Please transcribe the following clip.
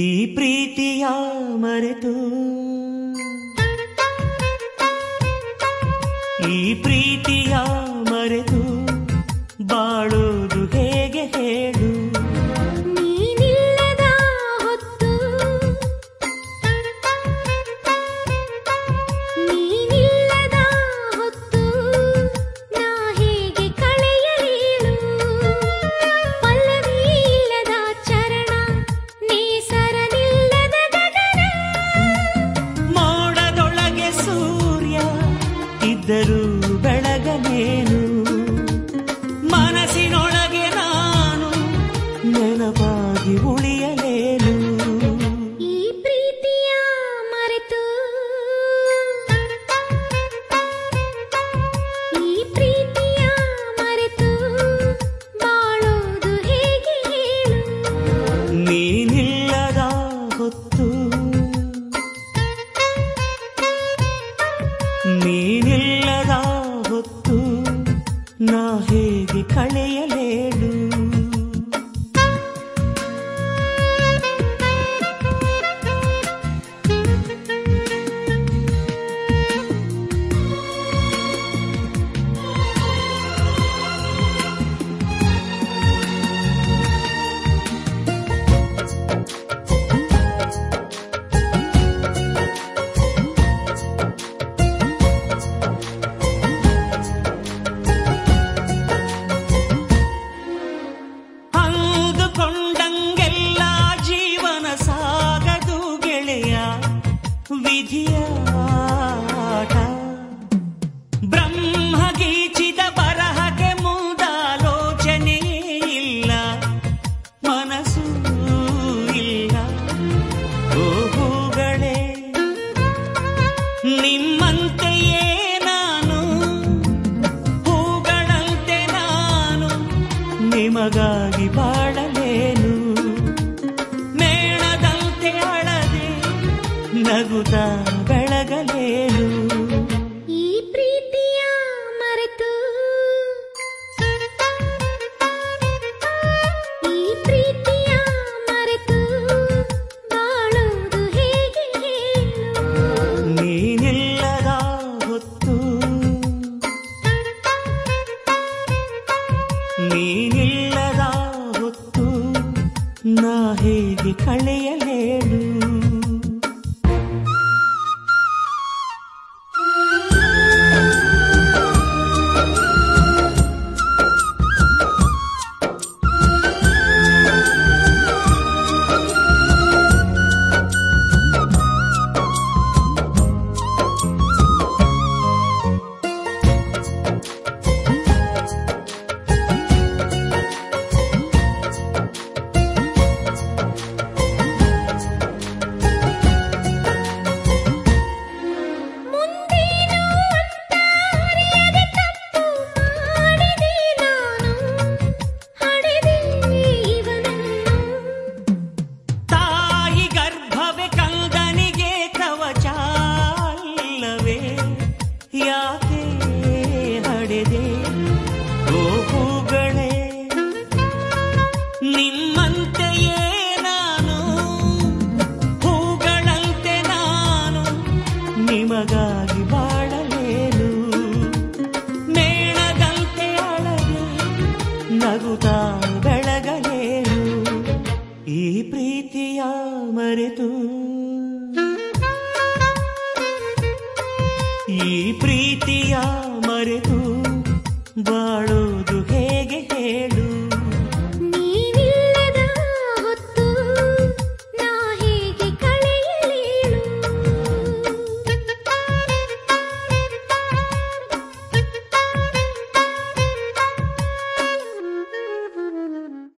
ಈ ಪ್ರೀತಿಯ ಮರೆತು ಈ ಪ್ರೀತಿಯ ಮರೆತು ಬಾಳೋದು ಹೇಗೆ ಹೇಳು. ನೀನಿಲ್ಲದ ಹೊತ್ತು ನೀನಿಲ್ಲದ ಹೊತ್ತು ನಾ ಹೇಗೆ ಕಳೆಯಲೇಳು. ಪಲ್ಲವಿ ಇಲ್ಲದ ಚರಣ ನೇಸರನಿಲ್ಲದ ಗಗನ. ಮೋಡದೊಳಗೆ ಸೂರ್ಯ ಇದ್ದರೂ ಬೆಳಗನೇನು. ಮನಸ್ಸಿನೊಳಗೆ ನಾನು ನೆನಪಾಗಿ ಉಳಿಯಲೇನು. ಈ ಪ್ರೀತಿಯ ಮರೆತು ಈ ಪ್ರೀತಿಯ ಮರೆತು ಬಾಳೋದು ಹೇಗೆ ಹೇಳು. ನೀನಿಲ್ಲದ ಹೊತ್ತು ನೀನಿಲ್ಲದ ಹೊತ್ತು ನಾ ಹೇಗೆ ಕಳೆಯಲೇಳು. ಅಂದುಕೊಂಡಂಗೆಲ್ಲ ಜೀವನ ಸಾಗದು ಗೆಳೆಯ, ವಿಧಿಯ ಆಟ. ಬ್ರಹ್ಮ ಗೀಚಿದ ಬರಹಕ್ಕೆ ಮುಂದಾಲೋಚನೆ ಇಲ್ಲ, ಮನಸ್ಸೂ ಇಲ್ಲ. ಓ ಹೂಗಳೇ, ನಿಮ್ಮಂತೆಯೇ ನಾನು, ಹೂಗಳಂತೆ ನಾನು ನಿಮಗಾಗಿ ಬಾಳಲೇನು. ಮೇಣದಂತೆ ಅಳದೆ ನಗುತ್ತಾ ಬೆಳಗಲೇನು. ಈ ಪ್ರೀತಿಯ ಮರೆತು ಈ ಪ್ರೀತಿಯ ಮರೆತು ಬಾಳೋದು ಹೇಗೆ ಹೇಳು. ನೀನಿಲ್ಲದ ಹೊತ್ತು ನೀನಿಲ್ಲದ ಹೊತ್ತು ನಾ ಹೇಗೆ ಕಳೆಯಲೇಳು. ಮುಂದೇನು ಅಂತ ಅರಿಯದೆ ತಪ್ಪು ಮಾಡಿದೆ ನಾನು, ಹಡೆದೆ ಇವನನ್ನು. ತಾಯಿ ಗರ್ಭವೇ ಕಂದನಿಗೆ ಕವಚ ಅಲ್ಲವೇ, ಯಾಕೆ ಹಡೆದೆ. ಓ ಹೂಗಳೇ, ನಿಮ್ಮಂತೆಯೇ ನಾನು, ಹೂಗಳಂತೆ ನಾನು ನಿಮಗಾಗಿ ಬಾಳಲೇನು. ಮೇಣದಂತೆ ಅಳದೆ ನಗುತ್ತಾ ಬೆಳಗಲೇನು. ಈ ಪ್ರೀತಿಯ ಮರೆತು ಈ ಪ್ರೀತಿಯ ಮರೆತು ಬಾಳೋದು ಹೇಗೆ